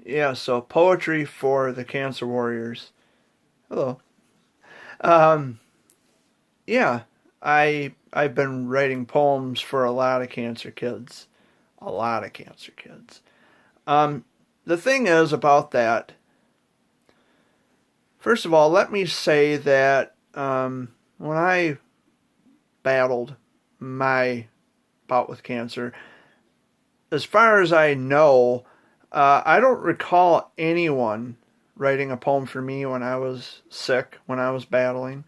Yeah, so poetry for the cancer warriors. Hello. Um, yeah, I've been writing poems for a lot of cancer kids. A lot of cancer kids. Um, the thing is about that, first of all, let me say that when I battled my bout with cancer, as far as I know, I don't recall anyone writing a poem for me when I was sick, when I was battling.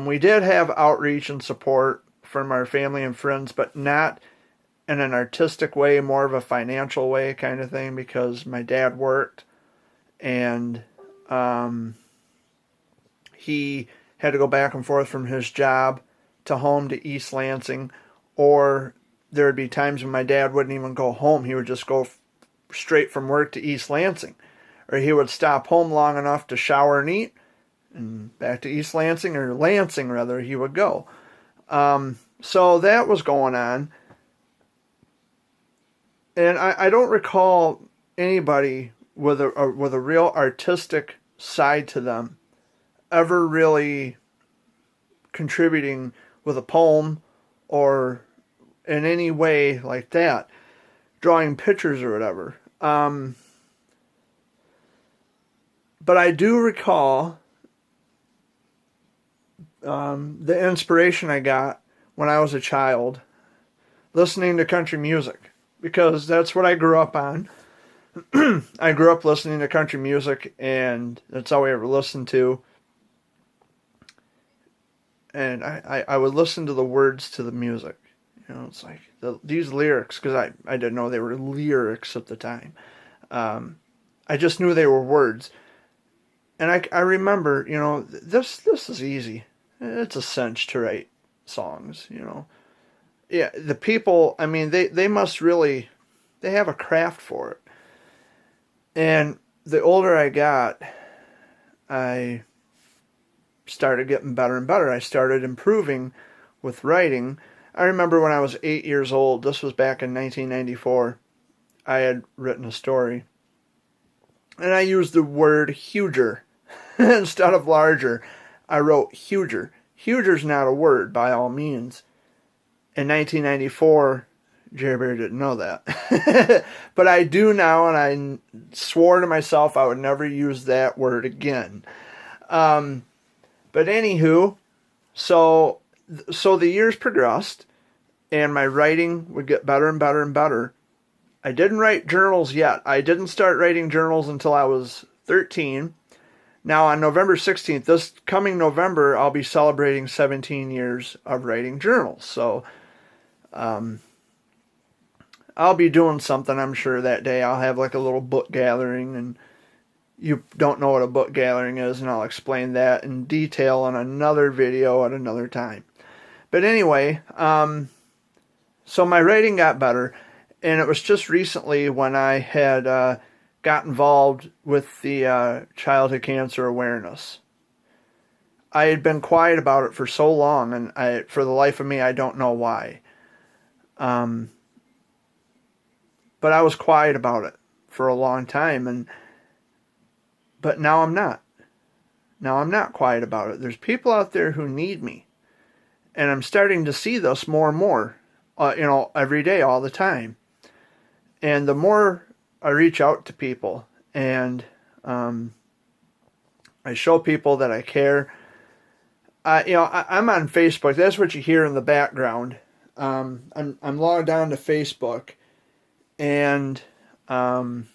We did have outreach and support from our family and friends, but not in an artistic way, more of a financial way kind of thing, because my dad worked and um, he had to go back and forth from his job to home to East Lansing, or there would be times when my dad wouldn't even go home. He would just go straight from work to East Lansing, or he would stop home long enough to shower and eat, and back to East Lansing, or Lansing rather, he would go. So that was going on, and I don't recall anybody with a real artistic side to them ever really contributing with a poem or in any way like that, drawing pictures or whatever. But I do recall the inspiration I got when I was a child listening to country music, because that's what I grew up on. I grew up listening to country music, and that's all we ever listened to. And I would listen to the words to the music. It's like these lyrics, because I didn't know they were lyrics at the time. I just knew they were words. And I remember, this is easy. It's a cinch to write songs. Yeah, the people, I mean, they must really, they have a craft for it. And the older I got, I started getting better and better. I started improving with writing. I remember when I was 8 years old, this was back in 1994, I had written a story. And I used the word huger instead of larger. I wrote huger. Huger's not a word by all means. In 1994, Jerry Bear didn't know that. But I do now, and I swore to myself I would never use that word again. But anywho, so the years progressed, and my writing would get better and better and better. I didn't write journals yet. I didn't start writing journals until I was 13. Now, on November 16th, this coming November, I'll be celebrating 17 years of writing journals. So I'll be doing something, I'm sure, that day. I'll have like a little book gathering, and you don't know what a book gathering is, and I'll explain that in detail in another video at another time. But anyway, so my writing got better, and it was just recently when I had got involved with the childhood cancer awareness. I had been quiet about it for so long, and for the life of me, I don't know why. But I was quiet about it for a long time, but now I'm not. Now I'm not quiet about it. There's people out there who need me, and I'm starting to see this more and more, every day, all the time. And the more I reach out to people, and I show people that I care. I'm on Facebook. That's what you hear in the background. I'm logged on to Facebook, and I'm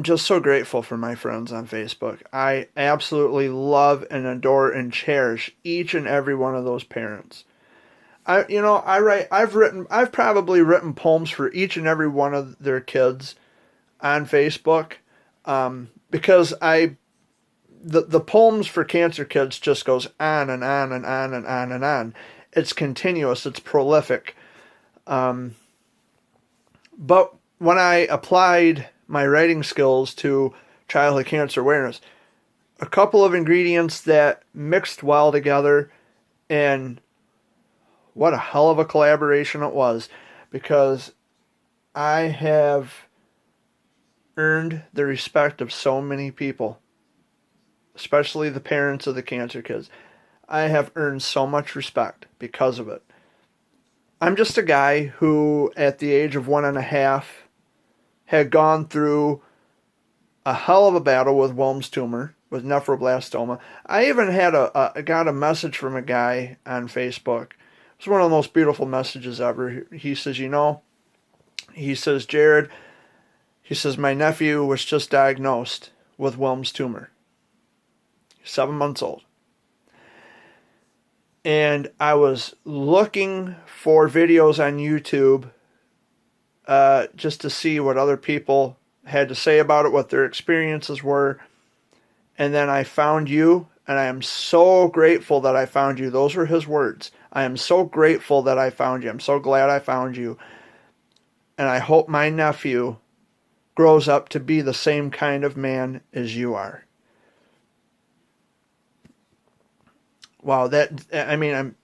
just so grateful for my friends on Facebook. I absolutely love and adore and cherish each and every one of those parents. I've probably written poems for each and every one of their kids on Facebook, because the poems for cancer kids just goes on and on and on and on and on. It's continuous. It's prolific. But when I applied my writing skills to childhood cancer awareness, a couple of ingredients that mixed well together, and what a hell of a collaboration it was, because I have earned the respect of so many people, especially the parents of the cancer kids. I have earned so much respect because of it. I'm just a guy who, at the age of 1.5, had gone through a hell of a battle with Wilms tumor, with nephroblastoma. I even had got a message from a guy on Facebook. It was one of the most beautiful messages ever. He says, he says, Jared, he says, my nephew was just diagnosed with Wilms tumor. 7 months old. And I was looking for videos on YouTube just to see what other people had to say about it, what their experiences were. And then I found you, and I am so grateful that I found you. Those were his words. I am so grateful that I found you. I'm so glad I found you. And I hope my nephew grows up to be the same kind of man as you are. Wow, I'm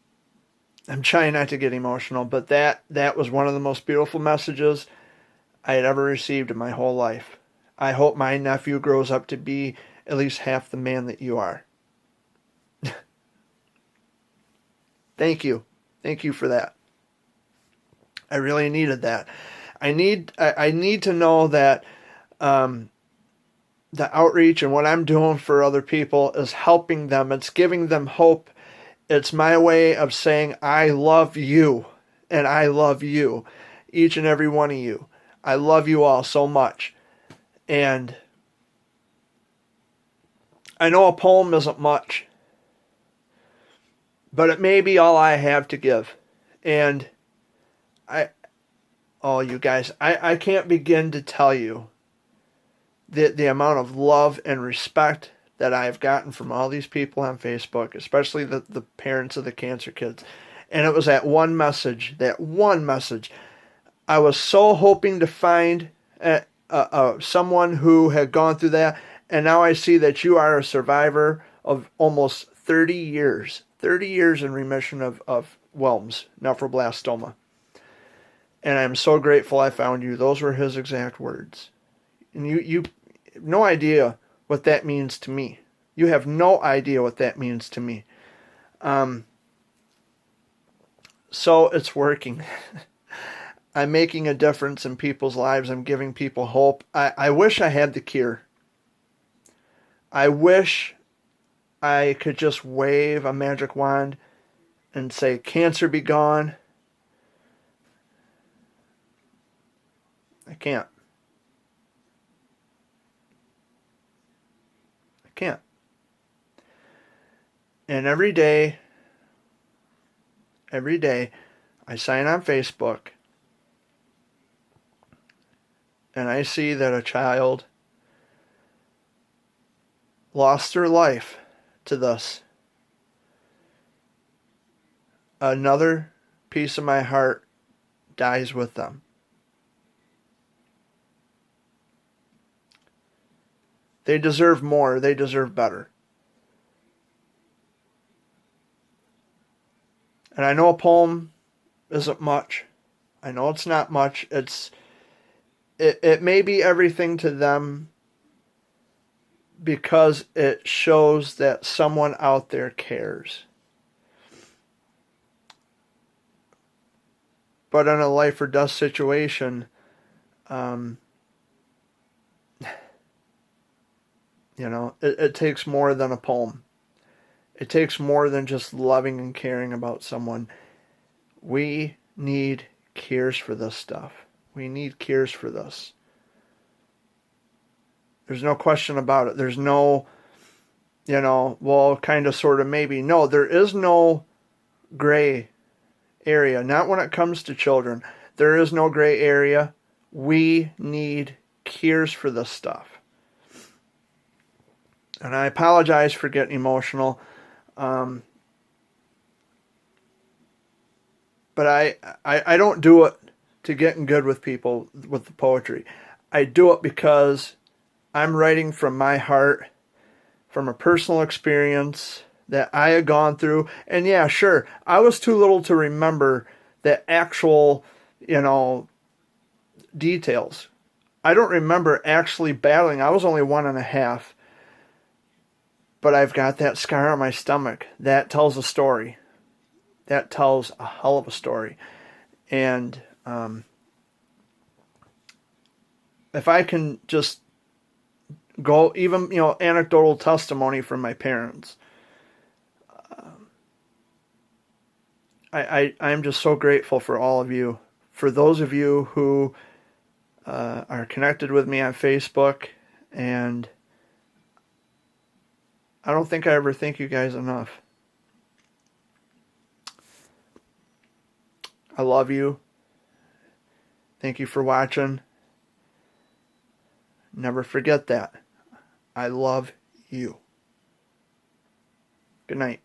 trying not to get emotional, but that was one of the most beautiful messages I had ever received in my whole life. I hope my nephew grows up to be at least half the man that you are. Thank you. Thank you for that. I really needed that. I need to know that the outreach and what I'm doing for other people is helping them. It's giving them hope. It's my way of saying, I love you, and I love you, each and every one of you. I love you all so much. And I know a poem isn't much, but it may be all I have to give. And you guys, I can't begin to tell you the amount of love and respect that I've gotten from all these people on Facebook, especially the parents of the cancer kids. And it was that one message. I was so hoping to find someone who had gone through that, and now I see that you are a survivor of almost 30 years in remission of Wilms, nephroblastoma. And I'm so grateful I found you. Those were his exact words. And you have no idea what that means to me. You have no idea what that means to me. So it's working. I'm making a difference in people's lives. I'm giving people hope. I wish I had the cure. I wish I could just wave a magic wand and say, cancer be gone. I can't. Can't. And every day, I sign on Facebook and I see that a child lost their life to this. Another piece of my heart dies with them. They deserve more. They deserve better. And I know a poem isn't much. I know it's not much. It may be everything to them because it shows that someone out there cares. But in a life or death situation, it takes more than a poem. It takes more than just loving and caring about someone. We need cures for this stuff. We need cures for this. There's no question about it. There's no, well, kind of, sort of, maybe. No, there is no gray area. Not when it comes to children. There is no gray area. We need cures for this stuff. And I apologize for getting emotional. But I don't do it to getting good with people with the poetry. I do it because I'm writing from my heart, from a personal experience that I had gone through. And yeah, sure, I was too little to remember the actual, details. I don't remember actually battling. I was only 1.5, but I've got that scar on my stomach. That tells a story. That tells a hell of a story. And if I can just go, even, anecdotal testimony from my parents, I'm just so grateful for all of you. For those of you who are connected with me on Facebook, and I don't think I ever thank you guys enough. I love you. Thank you for watching. Never forget that. I love you. Good night.